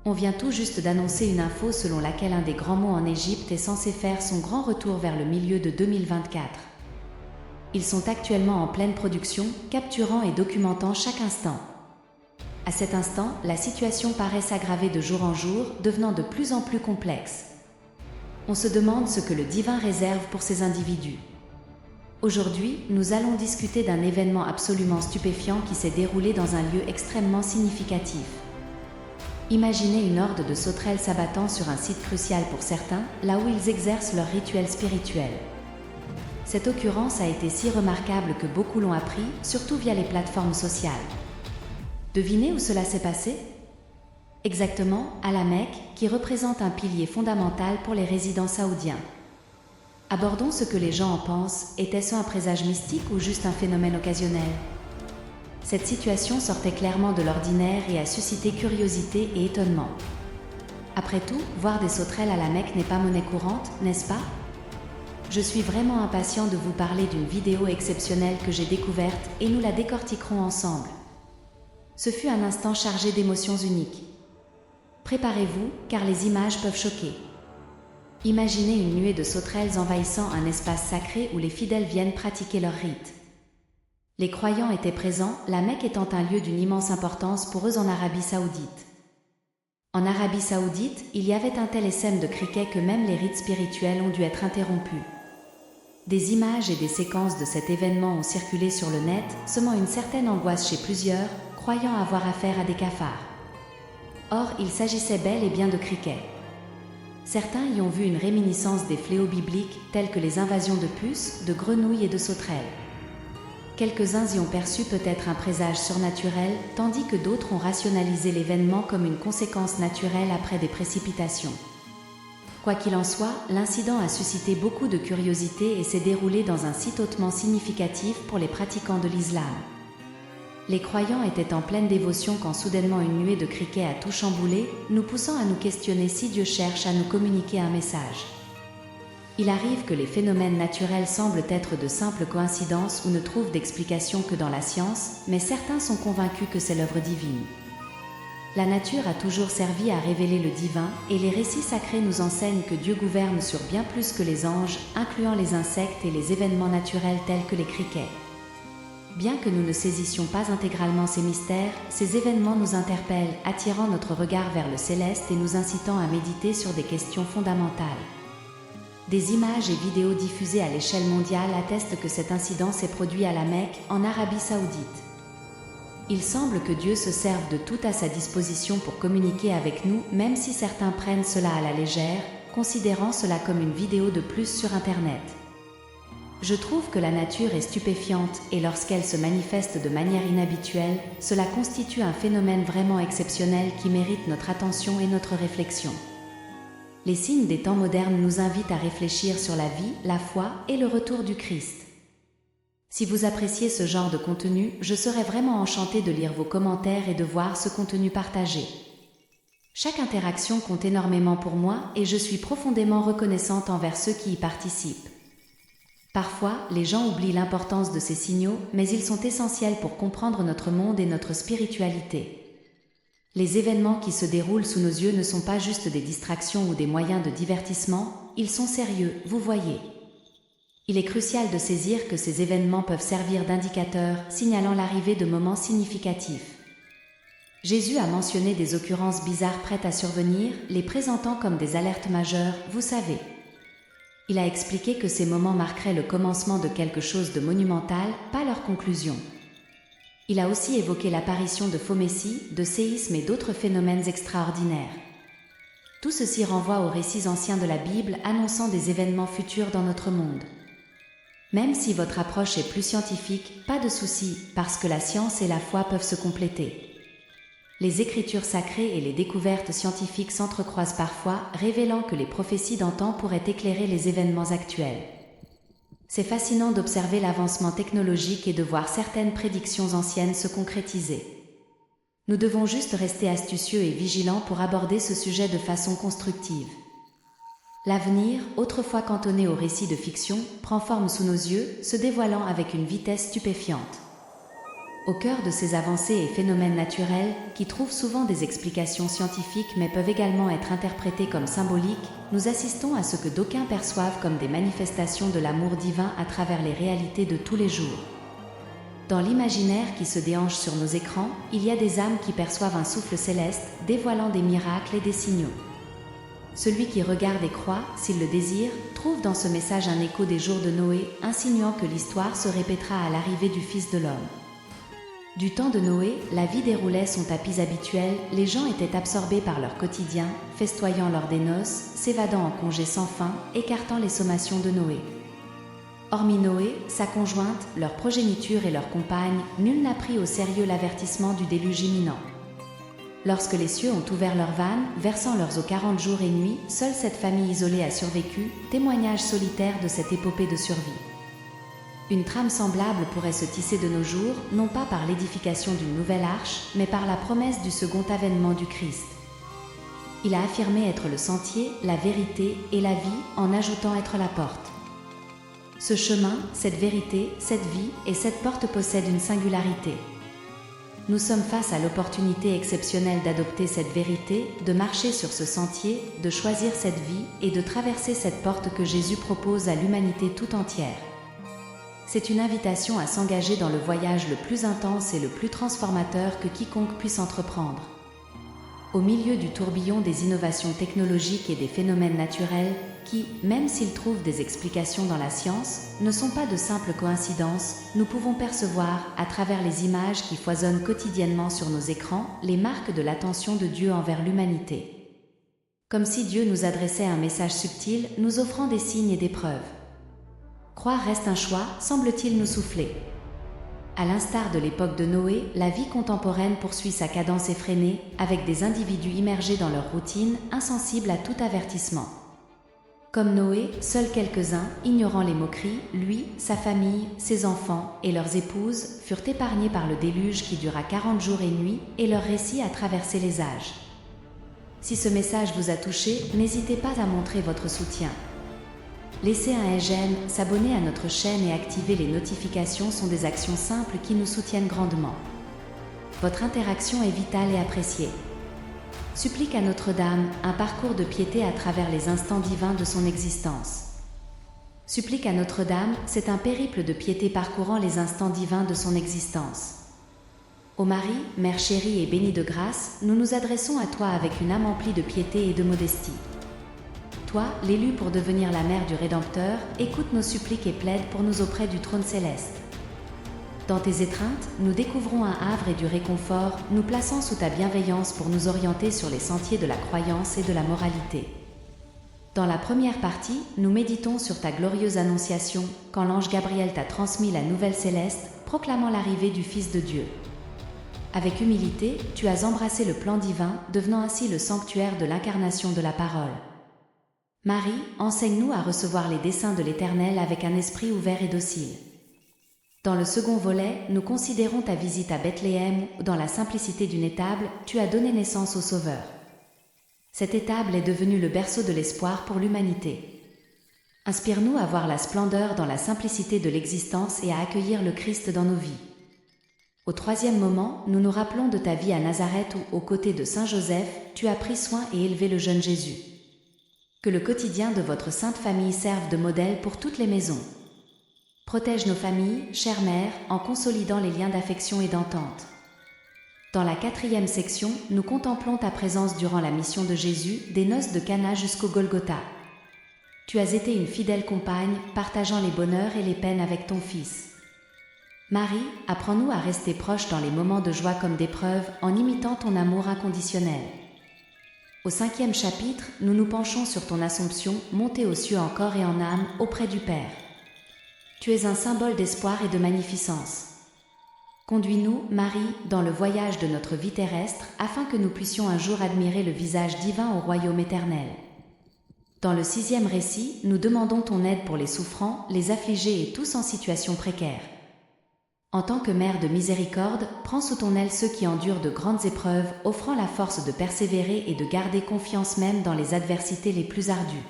On vient tout juste d'annoncer une info selon laquelle un des grands mots en Égypte est censé faire son grand retour vers le milieu de 2024. Ils sont actuellement en pleine production, capturant et documentant chaque instant. À cet instant, la situation paraît s'aggraver de jour en jour, devenant de plus en plus complexe. On se demande ce que le divin réserve pour ces individus. Aujourd'hui, nous allons discuter d'un événement absolument stupéfiant qui s'est déroulé dans un lieu extrêmement significatif. Imaginez une horde de sauterelles s'abattant sur un site crucial pour certains, là où ils exercent leur rituel spirituel. Cette occurrence a été si remarquable que beaucoup l'ont appris, surtout via les plateformes sociales. Devinez où cela s'est passé? Exactement, à la Mecque, qui représente un pilier fondamental pour les résidents saoudiens. Abordons ce que les gens en pensent. Était-ce un présage mystique ou juste un phénomène occasionnel? Cette situation sortait clairement de l'ordinaire et a suscité curiosité et étonnement. Après tout, voir des sauterelles à la Mecque n'est pas monnaie courante, n'est-ce pas? Je suis vraiment impatient de vous parler d'une vidéo exceptionnelle que j'ai découverte et nous la décortiquerons ensemble. Ce fut un instant chargé d'émotions uniques. Préparez-vous, car les images peuvent choquer. Imaginez une nuée de sauterelles envahissant un espace sacré où les fidèles viennent pratiquer leurs rites. Les croyants étaient présents, la Mecque étant un lieu d'une immense importance pour eux en Arabie Saoudite. En Arabie Saoudite, il y avait un tel essaim de criquets que même les rites spirituels ont dû être interrompus. Des images et des séquences de cet événement ont circulé sur le net, semant une certaine angoisse chez plusieurs, croyant avoir affaire à des cafards. Or, il s'agissait bel et bien de criquets. Certains y ont vu une réminiscence des fléaux bibliques, tels que les invasions de puces, de grenouilles et de sauterelles. Quelques-uns y ont perçu peut-être un présage surnaturel, tandis que d'autres ont rationalisé l'événement comme une conséquence naturelle après des précipitations. Quoi qu'il en soit, l'incident a suscité beaucoup de curiosité et s'est déroulé dans un site hautement significatif pour les pratiquants de l'islam. Les croyants étaient en pleine dévotion quand soudainement une nuée de criquets a tout chamboulé, nous poussant à nous questionner si Dieu cherche à nous communiquer un message. Il arrive que les phénomènes naturels semblent être de simples coïncidences ou ne trouvent d'explication que dans la science, mais certains sont convaincus que c'est l'œuvre divine. La nature a toujours servi à révéler le divin, et les récits sacrés nous enseignent que Dieu gouverne sur bien plus que les anges, incluant les insectes et les événements naturels tels que les criquets. Bien que nous ne saisissions pas intégralement ces mystères, ces événements nous interpellent, attirant notre regard vers le céleste et nous incitant à méditer sur des questions fondamentales. Des images et vidéos diffusées à l'échelle mondiale attestent que cet incident s'est produit à la Mecque, en Arabie Saoudite. Il semble que Dieu se serve de tout à sa disposition pour communiquer avec nous, même si certains prennent cela à la légère, considérant cela comme une vidéo de plus sur Internet. Je trouve que la nature est stupéfiante et lorsqu'elle se manifeste de manière inhabituelle, cela constitue un phénomène vraiment exceptionnel qui mérite notre attention et notre réflexion. Les signes des temps modernes nous invitent à réfléchir sur la vie, la foi et le retour du Christ. Si vous appréciez ce genre de contenu, je serais vraiment enchantée de lire vos commentaires et de voir ce contenu partagé. Chaque interaction compte énormément pour moi et je suis profondément reconnaissante envers ceux qui y participent. Parfois, les gens oublient l'importance de ces signaux, mais ils sont essentiels pour comprendre notre monde et notre spiritualité. Les événements qui se déroulent sous nos yeux ne sont pas juste des distractions ou des moyens de divertissement, ils sont sérieux, vous voyez. Il est crucial de saisir que ces événements peuvent servir d'indicateurs, signalant l'arrivée de moments significatifs. Jésus a mentionné des occurrences bizarres prêtes à survenir, les présentant comme des alertes majeures, vous savez. Il a expliqué que ces moments marqueraient le commencement de quelque chose de monumental, pas leur conclusion. Il a aussi évoqué l'apparition de faux messies, de séismes et d'autres phénomènes extraordinaires. Tout ceci renvoie aux récits anciens de la Bible annonçant des événements futurs dans notre monde. Même si votre approche est plus scientifique, pas de souci, parce que la science et la foi peuvent se compléter. Les écritures sacrées et les découvertes scientifiques s'entrecroisent parfois, révélant que les prophéties d'antan pourraient éclairer les événements actuels. C'est fascinant d'observer l'avancement technologique et de voir certaines prédictions anciennes se concrétiser. Nous devons juste rester astucieux et vigilants pour aborder ce sujet de façon constructive. L'avenir, autrefois cantonné aux récits de fiction, prend forme sous nos yeux, se dévoilant avec une vitesse stupéfiante. Au cœur de ces avancées et phénomènes naturels, qui trouvent souvent des explications scientifiques mais peuvent également être interprétés comme symboliques, nous assistons à ce que d'aucuns perçoivent comme des manifestations de l'amour divin à travers les réalités de tous les jours. Dans l'imaginaire qui se déhanche sur nos écrans, il y a des âmes qui perçoivent un souffle céleste, dévoilant des miracles et des signaux. Celui qui regarde et croit, s'il le désire, trouve dans ce message un écho des jours de Noé, insinuant que l'histoire se répétera à l'arrivée du Fils de l'homme. Du temps de Noé, la vie déroulait son tapis habituel, les gens étaient absorbés par leur quotidien, festoyant lors des noces, s'évadant en congés sans fin, écartant les sommations de Noé. Hormis Noé, sa conjointe, leur progéniture et leurs compagnes, nul n'a pris au sérieux l'avertissement du déluge imminent. Lorsque les cieux ont ouvert leurs vannes, versant leurs eaux 40 jours et nuits, seule cette famille isolée a survécu, témoignage solitaire de cette épopée de survie. Une trame semblable pourrait se tisser de nos jours, non pas par l'édification d'une nouvelle arche, mais par la promesse du second avènement du Christ. Il a affirmé être le sentier, la vérité et la vie, en ajoutant être la porte. Ce chemin, cette vérité, cette vie et cette porte possèdent une singularité. Nous sommes face à l'opportunité exceptionnelle d'adopter cette vérité, de marcher sur ce sentier, de choisir cette vie et de traverser cette porte que Jésus propose à l'humanité tout entière. C'est une invitation à s'engager dans le voyage le plus intense et le plus transformateur que quiconque puisse entreprendre. Au milieu du tourbillon des innovations technologiques et des phénomènes naturels, qui, même s'ils trouvent des explications dans la science, ne sont pas de simples coïncidences, nous pouvons percevoir, à travers les images qui foisonnent quotidiennement sur nos écrans, les marques de l'attention de Dieu envers l'humanité. Comme si Dieu nous adressait un message subtil, nous offrant des signes et des preuves. Croire reste un choix, semble-t-il nous souffler. À l'instar de l'époque de Noé, la vie contemporaine poursuit sa cadence effrénée, avec des individus immergés dans leur routine, insensibles à tout avertissement. Comme Noé, seuls quelques-uns, ignorant les moqueries, lui, sa famille, ses enfants et leurs épouses, furent épargnés par le déluge qui dura 40 jours et nuits, et leur récit a traversé les âges. Si ce message vous a touché, n'hésitez pas à montrer votre soutien. Laisser un j'aime, s'abonner à notre chaîne et activer les notifications sont des actions simples qui nous soutiennent grandement. Votre interaction est vitale et appréciée. Supplique à Notre-Dame, un parcours de piété à travers les instants divins de son existence. Supplique à Notre-Dame, c'est un périple de piété parcourant les instants divins de son existence. Ô Marie, Mère chérie et bénie de grâce, nous nous adressons à toi avec une âme emplie de piété et de modestie. Toi, l'élu pour devenir la mère du Rédempteur, écoute nos suppliques et plaide pour nous auprès du trône céleste. Dans tes étreintes, nous découvrons un havre et du réconfort, nous plaçant sous ta bienveillance pour nous orienter sur les sentiers de la croyance et de la moralité. Dans la première partie, nous méditons sur ta glorieuse annonciation, quand l'ange Gabriel t'a transmis la nouvelle céleste, proclamant l'arrivée du Fils de Dieu. Avec humilité, tu as embrassé le plan divin, devenant ainsi le sanctuaire de l'incarnation de la parole. Marie, enseigne-nous à recevoir les desseins de l'Éternel avec un esprit ouvert et docile. Dans le second volet, nous considérons ta visite à Bethléem où, dans la simplicité d'une étable, tu as donné naissance au Sauveur. Cette étable est devenue le berceau de l'espoir pour l'humanité. Inspire-nous à voir la splendeur dans la simplicité de l'existence et à accueillir le Christ dans nos vies. Au troisième moment, nous nous rappelons de ta vie à Nazareth où, aux côtés de Saint Joseph, tu as pris soin et élevé le jeune Jésus. Que le quotidien de votre sainte famille serve de modèle pour toutes les maisons. Protège nos familles, chère Mère, en consolidant les liens d'affection et d'entente. Dans la 4e section, nous contemplons ta présence durant la mission de Jésus, des noces de Cana jusqu'au Golgotha. Tu as été une fidèle compagne, partageant les bonheurs et les peines avec ton Fils. Marie, apprends-nous à rester proches dans les moments de joie comme d'épreuve, en imitant ton amour inconditionnel. Au 5e chapitre, nous nous penchons sur ton Assomption, montée aux cieux en corps et en âme, auprès du Père. Tu es un symbole d'espoir et de magnificence. Conduis-nous, Marie, dans le voyage de notre vie terrestre, afin que nous puissions un jour admirer le visage divin au royaume éternel. Dans le 6e récit, nous demandons ton aide pour les souffrants, les affligés et tous en situation précaire. En tant que Mère de miséricorde, prends sous ton aile ceux qui endurent de grandes épreuves, offrant la force de persévérer et de garder confiance même dans les adversités les plus ardues.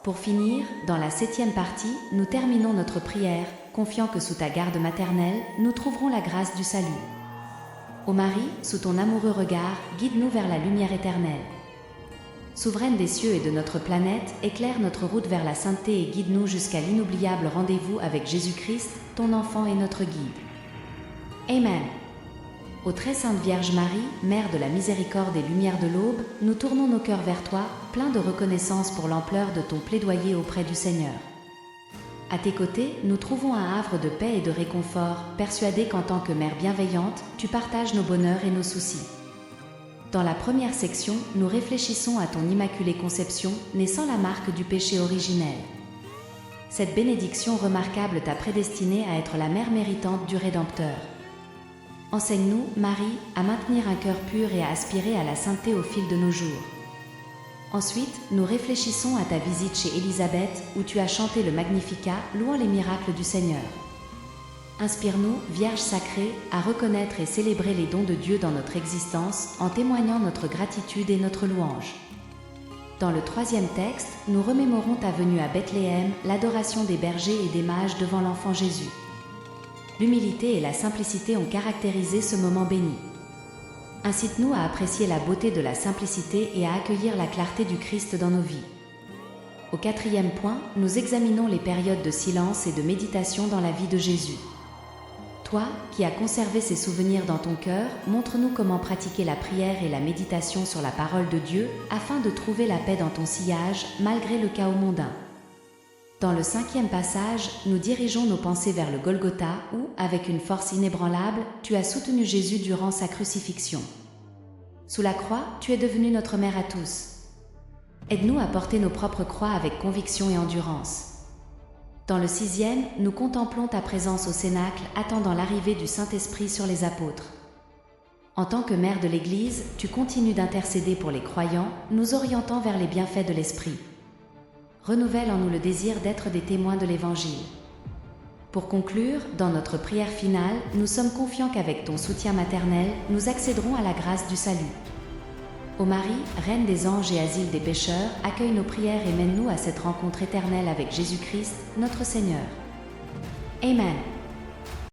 Pour finir, dans la 7e partie, nous terminons notre prière, confiant que sous ta garde maternelle, nous trouverons la grâce du salut. Ô Marie, sous ton amoureux regard, guide-nous vers la lumière éternelle. Souveraine des cieux et de notre planète, éclaire notre route vers la sainteté et guide-nous jusqu'à l'inoubliable rendez-vous avec Jésus-Christ, ton enfant et notre guide. Amen. Ô très sainte Vierge Marie, Mère de la miséricorde et lumière de l'aube, nous tournons nos cœurs vers toi, pleins de reconnaissance pour l'ampleur de ton plaidoyer auprès du Seigneur. À tes côtés, nous trouvons un havre de paix et de réconfort, persuadés qu'en tant que Mère bienveillante, tu partages nos bonheurs et nos soucis. Dans la première section, nous réfléchissons à ton Immaculée Conception, née sans la marque du péché originel. Cette bénédiction remarquable t'a prédestinée à être la mère méritante du Rédempteur. Enseigne-nous, Marie, à maintenir un cœur pur et à aspirer à la sainteté au fil de nos jours. Ensuite, nous réfléchissons à ta visite chez Élisabeth, où tu as chanté le Magnificat, louant les miracles du Seigneur. Inspire-nous, Vierge sacrée, à reconnaître et célébrer les dons de Dieu dans notre existence, en témoignant notre gratitude et notre louange. Dans le troisième texte, nous remémorons ta venue à Bethléem, l'adoration des bergers et des mages devant l'enfant Jésus. L'humilité et la simplicité ont caractérisé ce moment béni. Incite-nous à apprécier la beauté de la simplicité et à accueillir la clarté du Christ dans nos vies. Au quatrième point, nous examinons les périodes de silence et de méditation dans la vie de Jésus. Toi, qui as conservé ces souvenirs dans ton cœur, montre-nous comment pratiquer la prière et la méditation sur la parole de Dieu, afin de trouver la paix dans ton sillage, malgré le chaos mondain. Dans le cinquième passage, nous dirigeons nos pensées vers le Golgotha où, avec une force inébranlable, tu as soutenu Jésus durant sa crucifixion. Sous la croix, tu es devenue notre mère à tous. Aide-nous à porter nos propres croix avec conviction et endurance. Dans le sixième, nous contemplons ta présence au Cénacle, attendant l'arrivée du Saint-Esprit sur les apôtres. En tant que mère de l'Église, tu continues d'intercéder pour les croyants, nous orientant vers les bienfaits de l'Esprit. Renouvelle en nous le désir d'être des témoins de l'Évangile. Pour conclure, dans notre prière finale, nous sommes confiants qu'avec ton soutien maternel, nous accéderons à la grâce du salut. Ô Marie, Reine des anges et asile des pécheurs, accueille nos prières et mène-nous à cette rencontre éternelle avec Jésus-Christ, notre Seigneur. Amen.